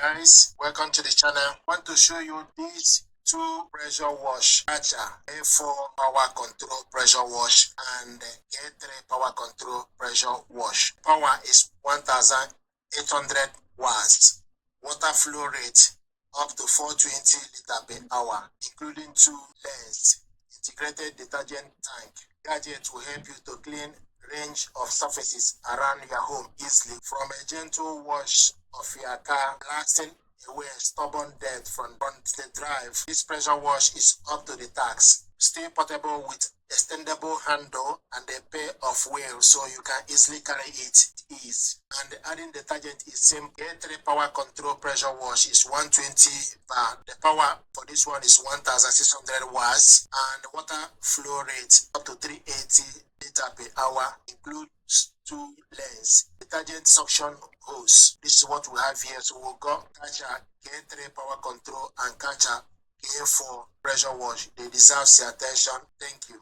guys, welcome to the channel. Want to show you these two pressure wash, Karcher K4 power control pressure wash and K3 power control pressure wash. Power is 1800 watts. Water flow rate up to 420 liter per hour, including 2 lens. Integrated detergent tank. Gadget will help you to clean range of surfaces around your home easily, from a gentle wash of your car, blasting away stubborn dirt from the drive. This pressure wash is up to the task. Stay portable with extendable handle and a pair of wheels so you can easily carry it with ease. And adding detergent is simple. K3 power control pressure wash is 120 bar. The power for this one is 1600 watts and water flow rate up to 380 liter per hour, includes 2 lens. Detergent suction hose. This is what we have here. So we've got Karcher K3 power control and Karcher K4 pressure wash. They deserve your attention. Thank you.